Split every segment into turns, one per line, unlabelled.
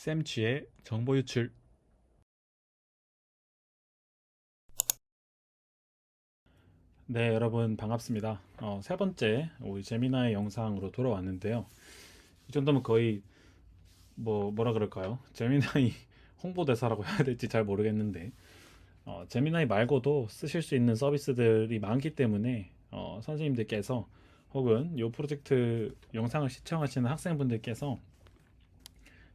쌤쥐의 정보 유출. 네, 여러분 반갑습니다. 세 번째 우리 제미나의 영상으로 돌아왔는데요. 이 정도면 거의 뭐라 그럴까요? 제미나이 홍보대사라고 해야 될지 잘 모르겠는데 제미나이 말고도 쓰실 수 있는 서비스들이 많기 때문에 선생님들께서 혹은 이 프로젝트 영상을 시청하시는 학생분들께서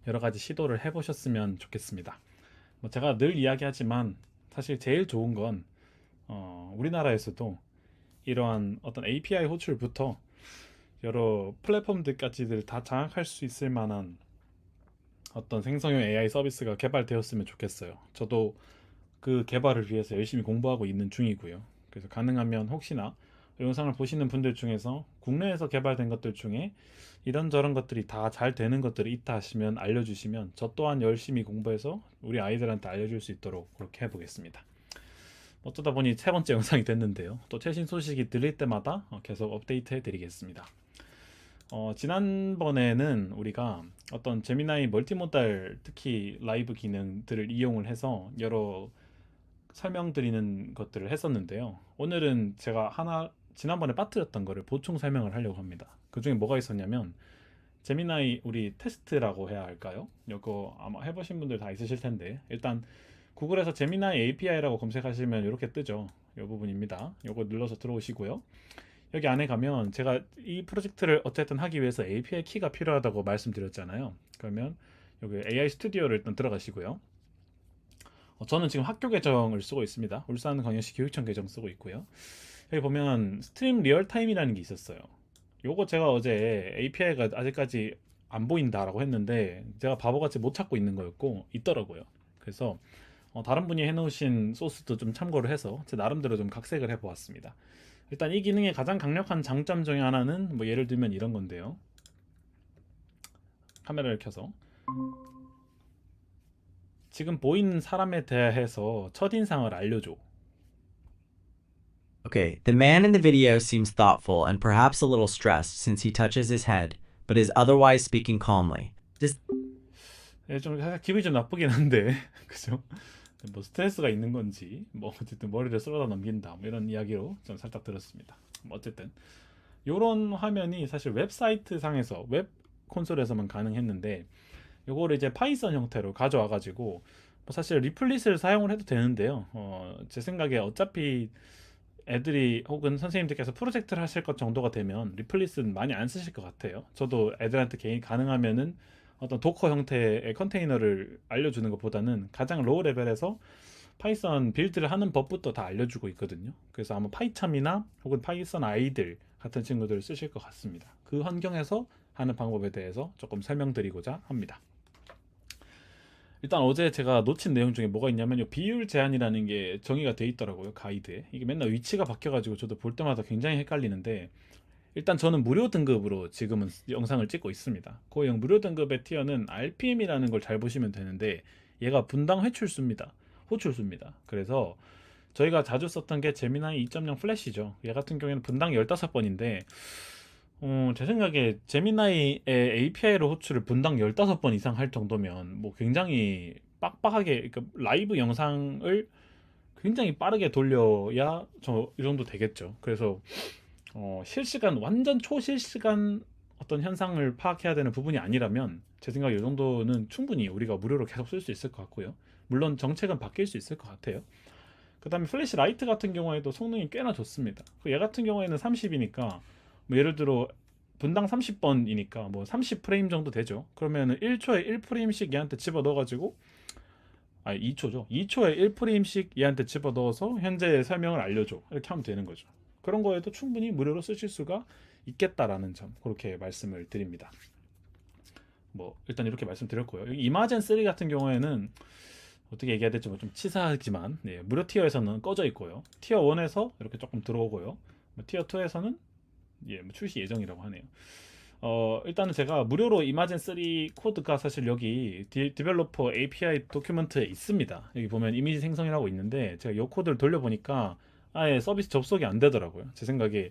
여러 가지 시도를 해보셨으면 좋겠습니다. 제가 늘 이야기하지만 사실 제일 좋은 건 우리나라에서도 이러한 어떤 API 호출부터 여러 플랫폼들까지를 다 장악할 수 있을 만한 어떤 생성형 AI 서비스가 개발되었으면 좋겠어요. 저도 그 개발을 위해서 열심히 공부하고 있는 중이고요. 그래서 가능하면 혹시나 영상을 보시는 분들 중에서 국내에서 개발된 것들 중에 이런저런 것들이 다 잘 되는 것들이 있다 하시면 알려주시면 저 또한 열심히 공부해서 우리 아이들한테 알려줄 수 있도록 그렇게 해보겠습니다. 어쩌다 보니 세 번째 영상이 됐는데요. 또 최신 소식이 들릴 때마다 계속 업데이트 해드리겠습니다. 지난번에는 우리가 어떤 제미나이 멀티모달 특히 라이브 기능들을 이용을 해서 여러 설명드리는 것들을 했었는데요. 오늘은 제가 하나 지난번에 빠뜨렸던 거를 보충 설명을 하려고 합니다. 그 중에 뭐가 있었냐면 제미나이 우리 테스트라고 해야 할까요? 이거 아마 해보신 분들 다 있으실 텐데 일단 구글에서 제미나이 API라고 검색하시면 이렇게 뜨죠. 이 부분입니다. 이거 눌러서 들어오시고요. 여기 안에 가면 제가 이 프로젝트를 어쨌든 하기 위해서 API 키가 필요하다고 말씀드렸잖아요. 그러면 여기 AI 스튜디오를 일단 들어가시고요. 저는 지금 학교 계정을 쓰고 있습니다. 울산광역시 교육청 계정 쓰고 있고요. 여기 보면 스트림 리얼타임이라는 게 있었어요. 요거 제가 어제 API가 아직까지 안 보인다라고 했는데 제가 바보같이 못 찾고 있는 거였고 있더라고요. 그래서 다른 분이 해놓으신 소스도 좀 참고를 해서 제 나름대로 좀 각색을 해보았습니다. 일단 이 기능의 가장 강력한 장점 중에 하나는 뭐 예를 들면 이런 건데요. 카메라를 켜서 지금 보이는 사람에 대해서 첫인상을 알려줘.
Okay, the man in the video seems thoughtful and perhaps a little stressed since he touches his head, but is otherwise speaking calmly.
좀 살짝 기분이 좀 나쁘긴 한데 그죠? 뭐 스트레스가 있는 건지 뭐 어쨌든 머리를 쓸어다 넘긴다 뭐 이런 이야기로 좀 살짝 들었습니다. 뭐 어쨌든 이런 화면이 사실 웹사이트 상에서 웹 콘솔에서만 가능했는데 요거를 이제 파이썬 형태로 가져와 가지고 뭐 사실 리플릿을 사용을 해도 되는데요. 제 생각에 어차피 애들이 혹은 선생님들께서 프로젝트를 하실 것 정도가 되면 리플릿은 많이 안 쓰실 것 같아요. 저도 애들한테 개인 가능하면은 어떤 도커 형태의 컨테이너를 알려주는 것보다는 가장 로우 레벨에서 파이썬 빌드를 하는 법부터 다 알려주고 있거든요. 그래서 아마 파이참이나 혹은 파이썬 아이들 같은 친구들을 쓰실 것 같습니다. 그 환경에서 하는 방법에 대해서 조금 설명드리고자 합니다. 일단 어제 제가 놓친 내용 중에 뭐가 있냐면 요 비율 제한이라는 게 정의가 돼 있더라고요, 가이드에. 이게 맨날 위치가 바뀌어가지고 저도 볼 때마다 굉장히 헷갈리는데 일단 저는 무료 등급으로 지금은 영상을 찍고 있습니다. 그 무료 등급의 티어는 RPM이라는 걸 잘 보시면 되는데 얘가 분당 회출수입니다. 호출수입니다. 그래서 저희가 자주 썼던 게 제미나이 2.0 플래시죠. 얘 같은 경우에는 분당 15번인데 제 생각에 제미나이의 API로 호출을 분당 15번 이상 할 정도면 뭐 굉장히 빡빡하게 그러니까 라이브 영상을 굉장히 빠르게 돌려야 이 정도 되겠죠. 그래서 실시간 완전 초실시간 어떤 현상을 파악해야 되는 부분이 아니라면 제 생각에 이 정도는 충분히 우리가 무료로 계속 쓸 수 있을 것 같고요. 물론 정책은 바뀔 수 있을 것 같아요. 그 다음에 플래시 라이트 같은 경우에도 성능이 꽤나 좋습니다. 얘 같은 경우에는 30이니까 뭐 예를 들어 분당 30번이니까 뭐 30프레임 정도 되죠. 그러면 1초에 1프레임씩 얘한테 집어 넣어가지고 2초죠. 2초에 1프레임씩 얘한테 집어 넣어서 현재 설명을 알려줘. 이렇게 하면 되는 거죠. 그런 거에도 충분히 무료로 쓰실 수가 있겠다라는 점 그렇게 말씀을 드립니다. 뭐 일단 이렇게 말씀드렸고요. 여기 이마젠 3 같은 경우에는 어떻게 얘기해야 될지 좀 치사하지만 무료 티어에서는 꺼져 있고요. 티어 1에서 이렇게 조금 들어오고요. 티어 2에서는 출시 예정이라고 하네요. 일단은 제가 무료로 이마젠 3 코드가 사실 여기 디벨로퍼 API 도큐멘트에 있습니다. 여기 보면 이미지 생성이라고 있는데 제가 이 코드를 돌려보니까 아예 서비스 접속이 안 되더라고요. 제 생각에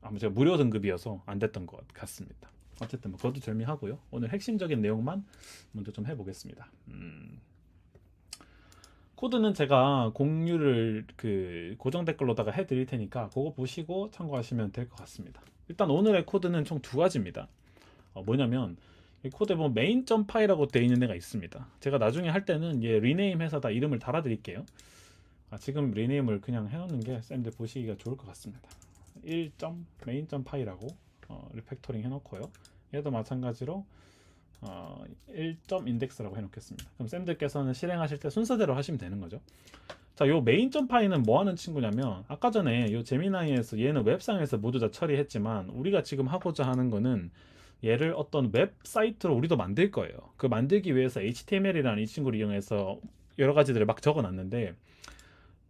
아마 제가 무료 등급이어서 안 됐던 것 같습니다. 어쨌든 뭐 거두절미하고요. 오늘 핵심적인 내용만 먼저 좀 해보겠습니다. 코드는 제가 공유를 그 고정 댓글로다가 해드릴 테니까 그거 보시고 참고하시면 될 것 같습니다. 일단 오늘의 코드는 총 두 가지입니다. 뭐냐면 이 코드에 보면 main.py라고 되어 있는 애가 있습니다. 제가 나중에 할 때는 얘 리네임 해서 다 이름을 달아드릴게요. 지금 리네임을 그냥 해놓는 게 쌤들 보시기가 좋을 것 같습니다. 1.main.py라고 리팩토링 해놓고요. 얘도 마찬가지로 1.index라고 해놓겠습니다. 그럼 쌤들께서는 실행하실 때 순서대로 하시면 되는 거죠. 자, 요 main.py는 뭐 하는 친구냐면 아까 전에 요 제미나이에서 얘는 웹상에서 모두 다 처리했지만 우리가 지금 하고자 하는 거는 얘를 어떤 웹사이트로 우리도 만들 거예요. 그 만들기 위해서 HTML이라는 이 친구를 이용해서 여러 가지들을 막 적어놨는데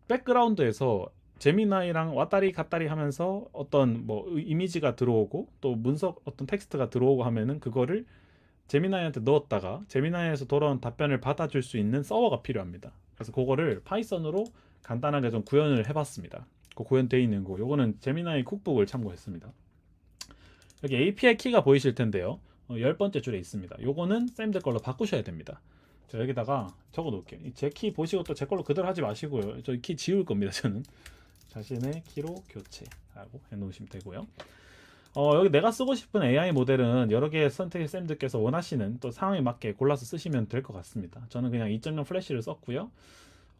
백그라운드에서 제미나이랑 왔다리 갔다리 하면서 어떤 뭐 이미지가 들어오고 또 문서 어떤 텍스트가 들어오고 하면은 그거를 제미나이한테 넣었다가 제미나이에서 돌아온 답변을 받아줄 수 있는 서버가 필요합니다. 그래서 그거를 파이썬으로 간단하게 좀 구현을 해봤습니다. 그 구현되어 있는 거 요거는 제미나이 쿡북을 참고했습니다. 여기 API 키가 보이실 텐데요. 10번째 줄에 있습니다. 요거는 쌤들 걸로 바꾸셔야 됩니다. 자, 여기다가 적어 놓을게요. 제 키 보시고 또 제 걸로 그대로 하지 마시고요. 저 키 지울 겁니다. 저는 자신의 키로 교체하고 해놓으시면 되고요. 여기 내가 쓰고 싶은 AI 모델은 여러 개의 선택의 쌤들께서 원하시는 또 상황에 맞게 골라서 쓰시면 될 것 같습니다. 저는 그냥 2.0 플래시를 썼고요.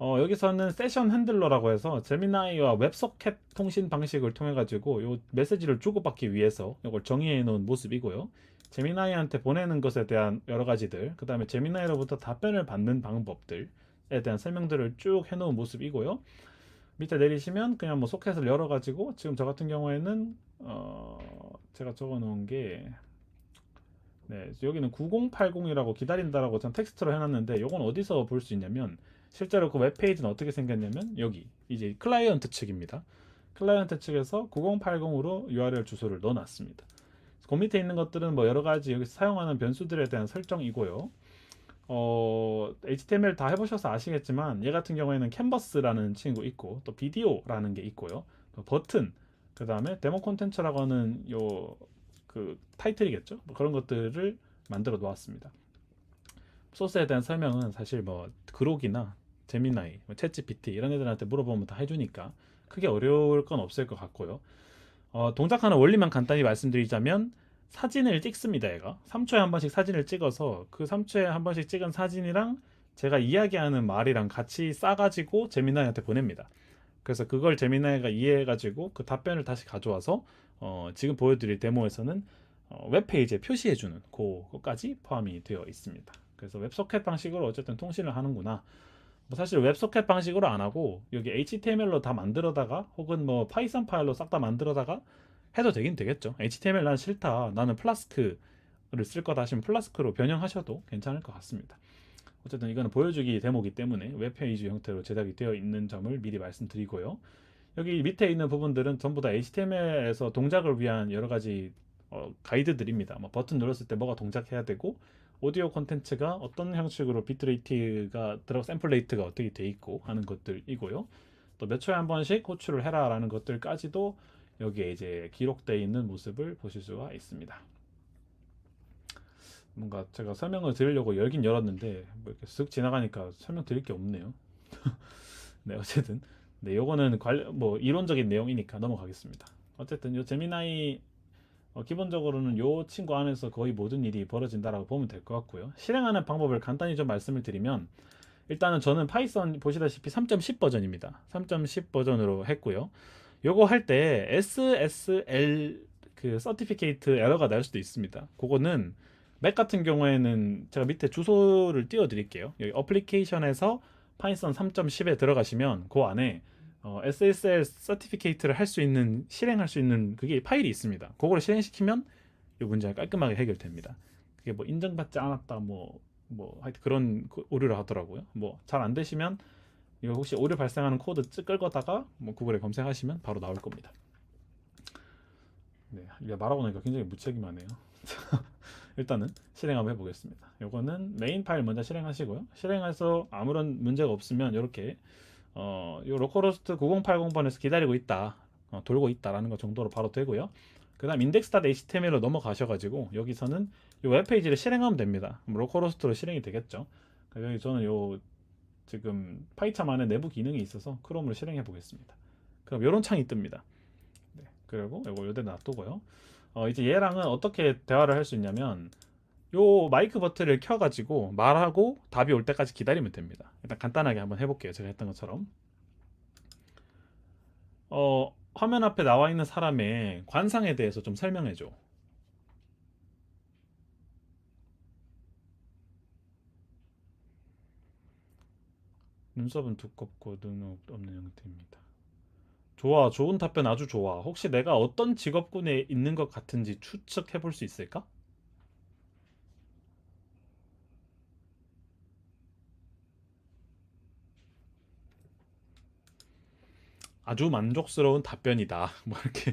여기서는 세션 핸들러라고 해서 제미나이와 웹소켓 통신 방식을 통해 가지고 요 메시지를 주고받기 위해서 이걸 정의해 놓은 모습이고요. 제미나이한테 보내는 것에 대한 여러 가지들, 그 다음에 제미나이로부터 답변을 받는 방법들에 대한 설명들을 쭉 해놓은 모습이고요. 밑에 내리시면 그냥 뭐 소켓을 열어 가지고 지금 저 같은 경우에는 제가 적어 놓은 게 네, 여기는 9080이라고 기다린다라고 전 텍스트로 해놨는데 이건 어디서 볼 수 있냐면 실제로 그 웹페이지는 어떻게 생겼냐면 여기 이제 클라이언트 측입니다. 클라이언트 측에서 9080으로 URL 주소를 넣어놨습니다. 그 밑에 있는 것들은 뭐 여러 가지 여기서 사용하는 변수들에 대한 설정이고요. HTML 다 해보셔서 아시겠지만 얘 같은 경우에는 캔버스라는 친구 있고 또 비디오라는 게 있고요. 또 버튼, 그 다음에 데모 콘텐츠라고 하는 요 그 타이틀이겠죠. 뭐 그런 것들을 만들어 놓았습니다. 소스에 대한 설명은 사실 뭐 그록이나 제미나이, 뭐 챗GPT 이런 애들한테 물어보면 다 해주니까 크게 어려울 건 없을 것 같고요. 동작하는 원리만 간단히 말씀드리자면 사진을 찍습니다. 얘가 3초에 한 번씩 사진을 찍어서 그 3초에 한 번씩 찍은 사진이랑 제가 이야기하는 말이랑 같이 싸가지고 제미나이한테 보냅니다. 그래서 그걸 제미나이가 이해해가지고 그 답변을 다시 가져와서 지금 보여드릴 데모에서는 웹페이지에 표시해주는 그거까지 포함이 되어 있습니다. 그래서 웹소켓 방식으로 어쨌든 통신을 하는구나. 뭐 사실 웹소켓 방식으로 안 하고 여기 HTML로 다 만들어다가 혹은 뭐 파이썬 파일로 싹 다 만들어다가 해도 되긴 되겠죠. HTML 난 싫다, 나는 플라스크를 쓸 거다 하시면 플라스크로 변형하셔도 괜찮을 것 같습니다. 어쨌든 이거는 보여주기 데모기 때문에 웹페이지 형태로 제작이 되어 있는 점을 미리 말씀드리고요. 여기 밑에 있는 부분들은 전부 다 HTML에서 동작을 위한 여러 가지 가이드들입니다. 뭐 버튼 눌렀을 때 뭐가 동작해야 되고 오디오 콘텐츠가 어떤 형식으로 비트레이트가 들어 샘플 레이트가 어떻게 돼 있고 하는 것들이고요. 또 몇 초에 한 번씩 호출을 해라라는 것들까지도 여기에 이제 기록되어 있는 모습을 보실 수가 있습니다. 뭔가 제가 설명을 드리려고 열긴 열었는데 뭐 이렇게 쓱 지나가니까 설명 드릴 게 없네요. 네, 어쨌든 네, 요거는 뭐 이론적인 내용이니까 넘어가겠습니다. 어쨌든 요 제미나이 기본적으로는 요 친구 안에서 거의 모든 일이 벌어진다라고 보면 될 것 같고요. 실행하는 방법을 간단히 좀 말씀을 드리면 일단은 저는 파이썬 보시다시피 3.10 버전입니다. 3.10 버전으로 했고요. 요거 할 때 SSL 그 서티피케이트 에러가 날 수도 있습니다. 그거는 맥 같은 경우에는 제가 밑에 주소를 띄워 드릴게요. 여기 어플리케이션에서 파이썬 3.10에 들어가시면 그 안에 SSL 서티피케이트를 할 수 있는 실행할 수 있는 그게 파일이 있습니다. 그거를 실행시키면 이 문제가 깔끔하게 해결됩니다. 그게 뭐 인정받지 않았다 뭐 하여튼 그런 오류를 하더라고요. 뭐 잘 안 되시면 이거 혹시 오류 발생하는 코드 끌거다가 뭐 구글에 검색하시면 바로 나올 겁니다. 네, 이게 말하고 나니까 굉장히 무책임하네요. 일단은 실행 한번 해보겠습니다. 요거는 메인 파일 먼저 실행하시고요. 실행해서 아무런 문제가 없으면 이렇게 요 로컬호스트 9080번에서 기다리고 있다, 돌고 있다라는 것 정도로 바로 되고요. 그 다음 index.html로 넘어가셔가지고 여기서는 이 웹페이지를 실행하면 됩니다. 로컬호스트로 실행이 되겠죠. 그러니까 여기 저는 요 지금 파이참 안에 내부 기능이 있어서 크롬으로 실행해 보겠습니다. 그럼 이런 창이 뜹니다. 네, 그리고 이거 요대 놔두고요. 이제 얘랑은 어떻게 대화를 할 수 있냐면 요 마이크 버튼을 켜가지고 말하고 답이 올 때까지 기다리면 됩니다. 일단 간단하게 한번 해볼게요. 제가 했던 것처럼. 화면 앞에 나와 있는 사람의 관상에 대해서 좀 설명해 줘. 눈썹은 두껍고 눈은 없는 형태입니다. 좋아, 좋은 답변 아주 좋아. 혹시 내가 어떤 직업군에 있는 것 같은지 추측해 볼 수 있을까? 아주 만족스러운 답변이다. 뭐 이렇게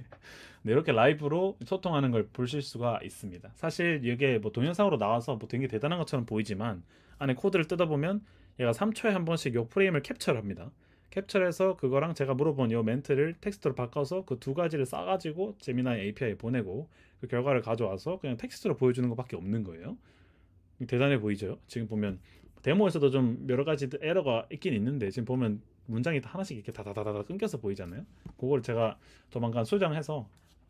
네, 이렇게 라이브로 소통하는 걸 보실 수가 있습니다. 사실 이게 뭐 동영상으로 나와서 뭐 되게 대단한 것처럼 보이지만 안에 코드를 뜯어보면 얘가 3초에 한 번씩 요 프레임을 캡처를 합니다. 캡처해서 그거랑 제가 물어본 요 멘트를 텍스트로 바꿔서 그 두 가지를 싸가지고 제미나이 API에 보내고 그 결과를 가져와서 그냥 텍스트로 보여주는 것밖에 없는 거예요. 대단해 보이죠? 지금 보면 데모에서도 좀 여러 가지 에러가 있긴 있는데 지금 보면 문장이 다 하나씩 이렇게 다다다다 끊겨서 보이잖아요. 그걸 제가 조만간 수정해서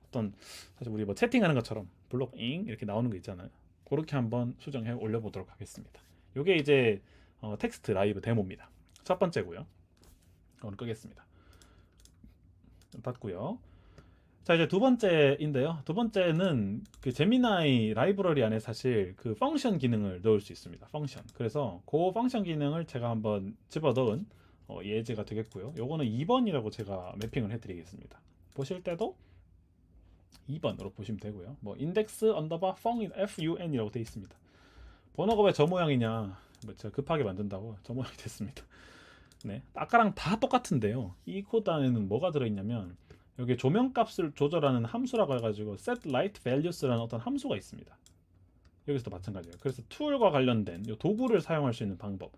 어떤 사실 우리 뭐 채팅하는 것처럼 블록잉 이렇게 나오는 거 있잖아요. 그렇게 한번 수정해 올려보도록 하겠습니다. 이게 이제 텍스트 라이브 데모입니다. 첫 번째고요. 오늘 끄겠습니다. 닫고요. 자, 이제 두 번째인데요. 두 번째는 그 제미나이 라이브러리 안에 사실 그 펑션 기능을 넣을 수 있습니다. 펑션. 그래서 그 펑션 기능을 제가 한번 집어넣은 예제가 되겠고요. 요거는 2번이라고 제가 매핑을 해드리겠습니다. 보실 때도 2번으로 보시면 되고요. 뭐 index underbar fun이라고 되어 있습니다. 번호가 왜 저 모양이냐? 뭐 제가 급하게 만든다고 저 모양이 됐습니다. 네, 아까랑 다 똑같은데요. 이 코드 안에는 뭐가 들어있냐면 여기 조명값을 조절하는 함수라고 해가지고 set light values라는 어떤 함수가 있습니다. 여기서도 마찬가지예요. 그래서 툴과 관련된 이 도구를 사용할 수 있는 방법.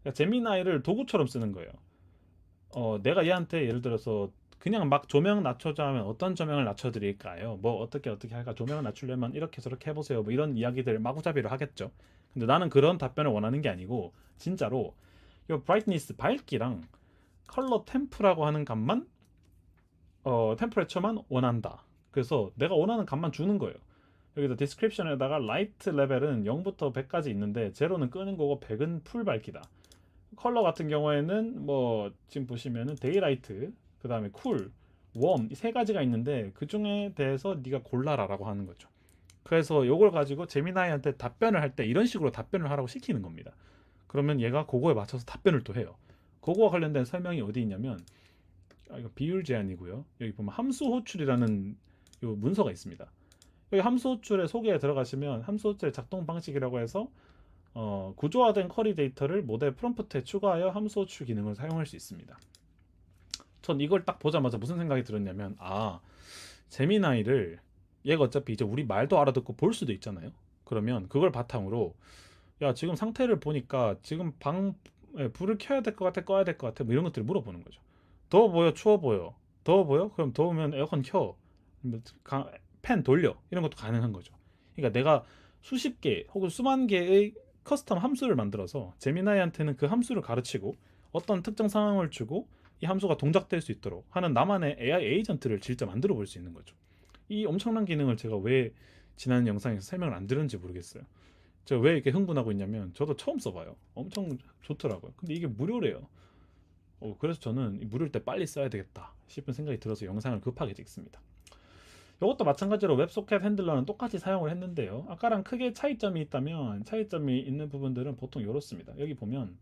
그러니까 제미나이를 도구처럼 쓰는 거예요. 내가 얘한테 예를 들어서 그냥 막 조명 낮춰자 하면 어떤 조명을 낮춰드릴까요? 뭐 어떻게 할까? 조명을 낮추려면 이렇게 저렇게 해보세요. 뭐 이런 이야기들 마구잡이로 하겠죠. 근데 나는 그런 답변을 원하는 게 아니고 진짜로 이 brightness 밝기랑 컬러 템프라고 하는 값만 템퍼레처만 원한다. 그래서 내가 원하는 값만 주는 거예요. 여기다 description에다가 light 레벨은 0부터 100까지 있는데 0는 끄는 거고 100은 풀 밝기다. 컬러 같은 경우에는 뭐 지금 보시면은 데이라이트, 그 다음에 쿨, 웜 이 세 가지가 있는데 그 중에 대해서 네가 골라라라고 하는 거죠. 그래서 이걸 가지고 제미나이한테 답변을 할 때 이런 식으로 답변을 하라고 시키는 겁니다. 그러면 얘가 그거에 맞춰서 답변을 또 해요. 그거와 관련된 설명이 어디 있냐면 이거 비율 제한이고요. 여기 보면 함수 호출이라는 요 문서가 있습니다. 여기 함수 호출의 소개에 들어가시면 함수 호출의 작동 방식이라고 해서 구조화된 쿼리 데이터를 모델 프롬프트에 추가하여 함수 호출 기능을 사용할 수 있습니다. 전 이걸 딱 보자마자 무슨 생각이 들었냐면 제미나이를 얘가 어차피 이제 우리 말도 알아듣고 볼 수도 있잖아요. 그러면 그걸 바탕으로 야 지금 상태를 보니까 지금 불을 켜야 될 것 같아 꺼야 될 것 같아 뭐 이런 것들을 물어보는 거죠. 더워 보여 추워 보여 더워 보여? 그럼 더우면 에어컨 켜. 뭐 팬 돌려 이런 것도 가능한 거죠. 그러니까 내가 수십 개 혹은 수만 개의 커스텀 함수를 만들어서 제미나이한테는 그 함수를 가르치고 어떤 특정 상황을 주고 이 함수가 동작될 수 있도록 하는 나만의 AI 에이전트를 진짜 만들어 볼 수 있는 거죠. 이 엄청난 기능을 제가 왜 지난 영상에서 설명을 안 드렸는지 모르겠어요. 제가 왜 이렇게 흥분하고 있냐면 저도 처음 써봐요. 엄청 좋더라고요. 근데 이게 무료래요. 그래서 저는 무료일 때 빨리 써야 되겠다 싶은 생각이 들어서 영상을 급하게 찍습니다. 이것도 마찬가지로 웹소켓 핸들러는 똑같이 사용을 했는데요. 아까랑 크게 차이점이 있다면 차이점이 있는 부분들은 보통 이렇습니다. 여기 보면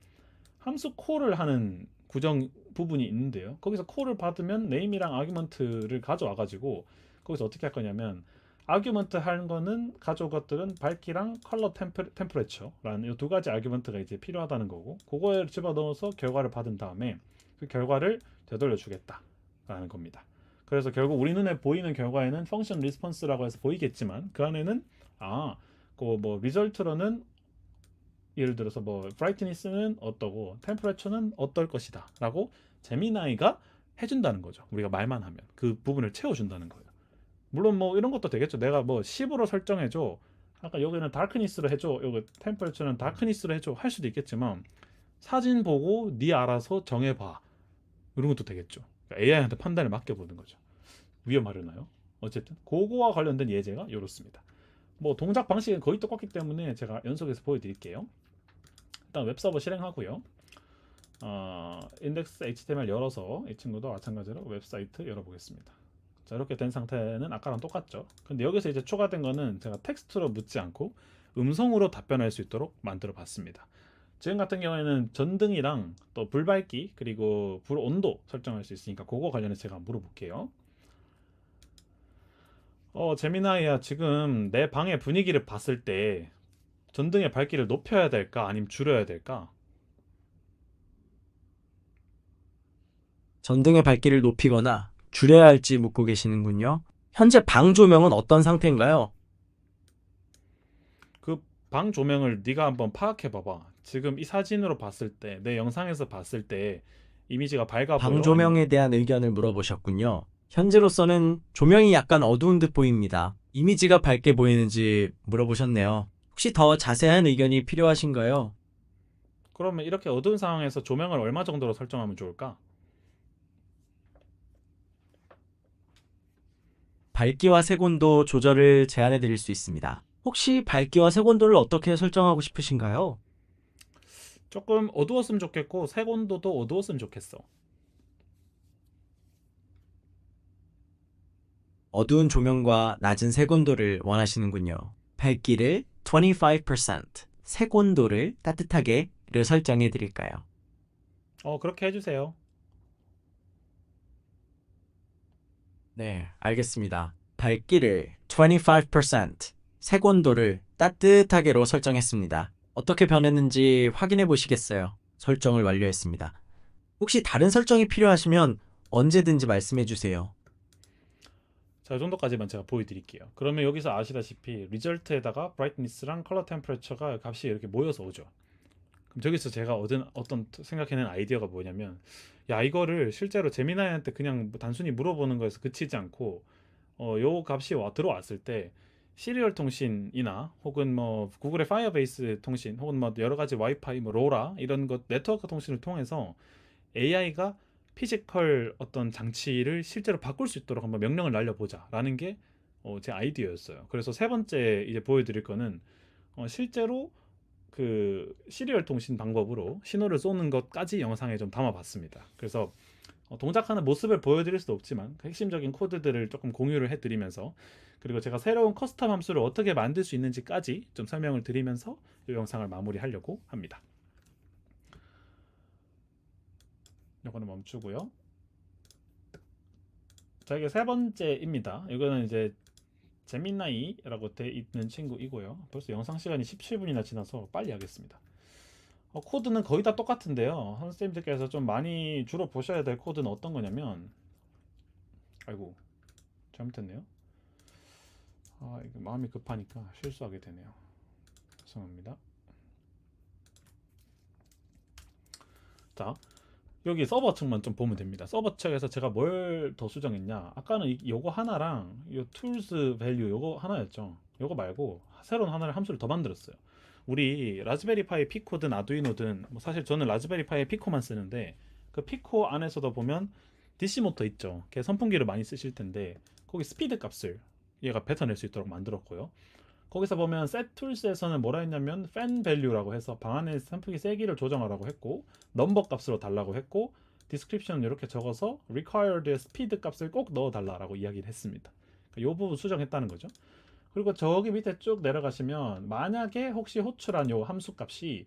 함수 콜을 하는 구정 부분이 있는데요. 거기서 콜을 받으면 네임이랑 아규먼트를 가져와 가지고 거기서 어떻게 할 거냐면 아규먼트 하는 거는 가져온 것들은 밝기랑 컬러 템퍼레처라는 이 두 가지 아규먼트가 이제 필요하다는 거고 그거에 집어넣어서 결과를 받은 다음에 그 결과를 되돌려 주겠다라는 겁니다. 그래서 결국 우리 눈에 보이는 결과에는 펑션 리스폰스라고 해서 보이겠지만 그 안에는 그 뭐 리절트로는 예를 들어서 뭐 브라이트니스는 어떠고 템퍼레처는 어떨 것이다라고 제미나이가 해준다는 거죠. 우리가 말만 하면 그 부분을 채워준다는 거예요. 물론 뭐 이런 것도 되겠죠. 내가 뭐 10으로 설정해줘. 아까 여기는 다크니스로 해줘. 여기 템퍼처는 다크니스로 해줘. 할 수도 있겠지만 사진 보고 네 알아서 정해봐. 이런 것도 되겠죠. 그러니까 AI한테 판단을 맡겨보는 거죠. 위험하려나요? 어쨌든 그거와 관련된 예제가 이렇습니다. 뭐 동작 방식은 거의 똑같기 때문에 제가 연속해서 보여드릴게요. 일단 웹서버 실행하고요. 인덱스 HTML 열어서 이 친구도 마찬가지로 웹사이트 열어보겠습니다. 자, 이렇게 된 상태는 아까랑 똑같죠. 근데 여기서 이제 추가된 거는 제가 텍스트로 묻지 않고 음성으로 답변할 수 있도록 만들어 봤습니다. 지금 같은 경우에는 전등이랑 또 불밝기 그리고 불 온도 설정할 수 있으니까 그거 관련해서 제가 물어볼게요. 제미나이야, 지금 내 방의 분위기를 봤을 때 전등의 밝기를 높여야 될까 아니면 줄여야 될까?
전등의 밝기를 높이거나 줄여야 할지 묻고 계시는군요. 현재 방 조명은 어떤 상태인가요?
그 방 조명을 네가 한번 파악해 봐봐. 지금 이 사진으로 봤을 때, 내 영상에서 봤을 때 이미지가 밝아
방
보여? 아니면
조명에 대한 의견을 물어보셨군요. 현재로서는 조명이 약간 어두운 듯 보입니다. 이미지가 밝게 보이는지 물어보셨네요. 혹시 더 자세한 의견이 필요하신가요?
그러면 이렇게 어두운 상황에서 조명을 얼마 정도로 설정하면 좋을까?
밝기와 색온도 조절을 제한해 드릴 수 있습니다. 혹시 밝기와 색온도를 어떻게 설정하고 싶으신가요?
조금 어두웠으면 좋겠고 색온도도 어두웠으면 좋겠어.
어두운 조명과 낮은 색온도를 원하시는군요. 밝기를 25%, 색온도를 따뜻하게를 설정해 드릴까요?
그렇게 해주세요.
네, 알겠습니다. 밝기를 25%, 색온도를 따뜻하게로 설정했습니다. 어떻게 변했는지 확인해 보시겠어요? 설정을 완료했습니다. 혹시 다른 설정이 필요하시면 언제든지 말씀해 주세요.
자, 이 정도까지만 제가 보여드릴게요. 그러면 여기서 아시다시피 리절트에다가 브라이트니스랑 컬러 템퍼레처가 값이 이렇게 모여서 오죠. 그럼 저기서 제가 얻은 어떤 생각해낸 아이디어가 뭐냐면, 야, 이거를 실제로 제미나이한테 그냥 뭐 단순히 물어보는 거에서 그치지 않고 요 값이 들어왔을 때 시리얼 통신이나 혹은 뭐 구글의 파이어베이스 통신 혹은 뭐 여러 가지 와이파이 뭐 로라 이런 것 네트워크 통신을 통해서 AI가 피지컬 어떤 장치를 실제로 바꿀 수 있도록 한번 명령을 날려보자라는 게 제 아이디어였어요. 그래서 세 번째 이제 보여드릴 거는 실제로 그 시리얼 통신 방법으로 신호를 쏘는 것까지 영상에 좀 담아봤습니다. 그래서 동작하는 모습을 보여드릴 수도 없지만 그 핵심적인 코드들을 조금 공유를 해드리면서, 그리고 제가 새로운 커스텀 함수를 어떻게 만들 수 있는지까지 좀 설명을 드리면서 이 영상을 마무리하려고 합니다. 이거는 멈추고요. 자, 이게 세 번째입니다. 이거는 이제 재미나이라고 돼 있는 친구이고요. 벌써 영상 시간이 17분이나 지나서 빨리 하겠습니다. 코드는 거의 다 똑같은데요. 선생님들께서 좀 많이 주로 보셔야 될 코드는 어떤 거냐면, 아이고 잘못했네요. 이거 마음이 급하니까 실수하게 되네요. 죄송합니다. 자, 여기 서버 측만 좀 보면 됩니다. 서버 측에서 제가 뭘 더 수정했냐? 아까는 요거 하나랑 요 tools value 요거 하나였죠. 요거 말고 새로운 하나를 함수를 더 만들었어요. 우리 라즈베리 파이 피코든 아두이노든 뭐 사실 저는 라즈베리 파이 피코만 쓰는데 그 피코 안에서도 보면 DC 모터 있죠. 걔 선풍기를 많이 쓰실 텐데 거기 스피드 값을 얘가 뱉어낼 수 있도록 만들었고요. 거기서 보면 set tools에서는 뭐라 했냐면 fan value라고 해서 방 안에 선풍기 세기를 조정하라고 했고, 넘버 값으로 달라고 했고, description 이렇게 적어서 required speed 값을 꼭 넣어달라고 이야기를 했습니다. 이 부분 수정했다는 거죠. 그리고 저기 밑에 쭉 내려가시면 만약에 혹시 호출한 요 함수 값이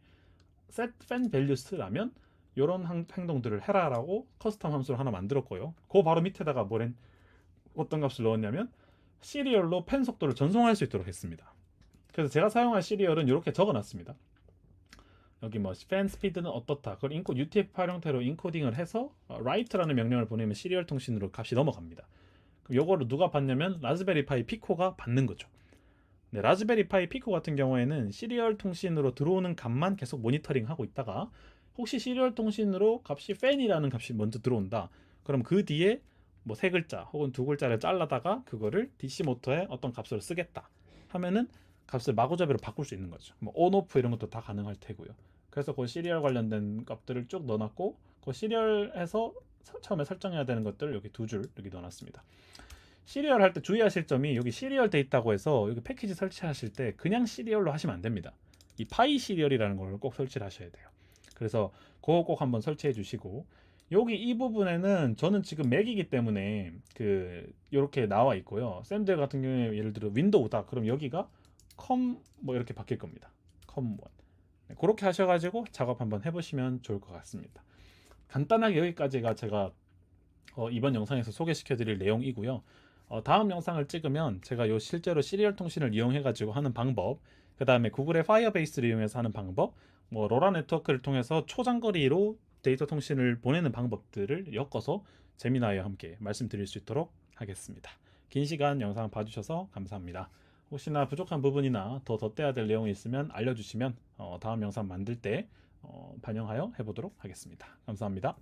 set fan values라면 이런 행동들을 해라라고 커스텀 함수를 하나 만들었고요. 그 바로 밑에다가 어떤 값을 넣었냐면 시리얼로 펜 속도를 전송할 수 있도록 했습니다. 그래서 제가 사용할 시리얼은 이렇게 적어놨습니다. 여기 뭐 팬 스피드는 어떻다. 그걸 UTF-8 형태로 인코딩을 해서 write라는 명령을 보내면 시리얼 통신으로 값이 넘어갑니다. 그럼 요거를 누가 받냐면 라즈베리 파이 피코가 받는 거죠. 네, 라즈베리 파이 피코 같은 경우에는 시리얼 통신으로 들어오는 값만 계속 모니터링하고 있다가 혹시 시리얼 통신으로 값이 팬이라는 값이 먼저 들어온다. 그럼 그 뒤에 뭐 세 글자 혹은 두 글자를 잘라다가 그거를 DC 모터에 어떤 값으로 쓰겠다 하면은 값을 마구잡이로 바꿀 수 있는 거죠. 뭐 on, off 이런 것도 다 가능할 테고요. 그래서 그 시리얼 관련된 값들을 쭉 넣어놨고 그 시리얼에서 처음에 설정해야 되는 것들을 여기 두 줄 여기 넣어놨습니다. 시리얼 할 때 주의하실 점이 여기 시리얼 돼 있다고 해서 여기 패키지 설치하실 때 그냥 시리얼로 하시면 안 됩니다. 이 파이 시리얼이라는 걸 꼭 설치를 하셔야 돼요. 그래서 그거 꼭 한번 설치해 주시고 여기 이 부분에는 저는 지금 맥이기 때문에 그 이렇게 나와 있고요. 쌤들 같은 경우에 예를 들어 윈도우다 그럼 여기가 컴 뭐 이렇게 바뀔 겁니다. 컴1 네, 그렇게 하셔가지고 작업 한번 해보시면 좋을 것 같습니다. 간단하게 여기까지가 제가 이번 영상에서 소개시켜 드릴 내용이고요. 다음 영상을 찍으면 제가 요 실제로 시리얼 통신을 이용해 가지고 하는 방법, 그 다음에 구글의 파이어베이스를 이용해서 하는 방법, 뭐 로라 네트워크를 통해서 초장거리로 데이터 통신을 보내는 방법들을 엮어서 재미나와 함께 말씀드릴 수 있도록 하겠습니다. 긴 시간 영상 봐주셔서 감사합니다. 혹시나 부족한 부분이나 더 덧대야 될 내용이 있으면 알려주시면 다음 영상 만들 때 반영하여 해보도록 하겠습니다. 감사합니다.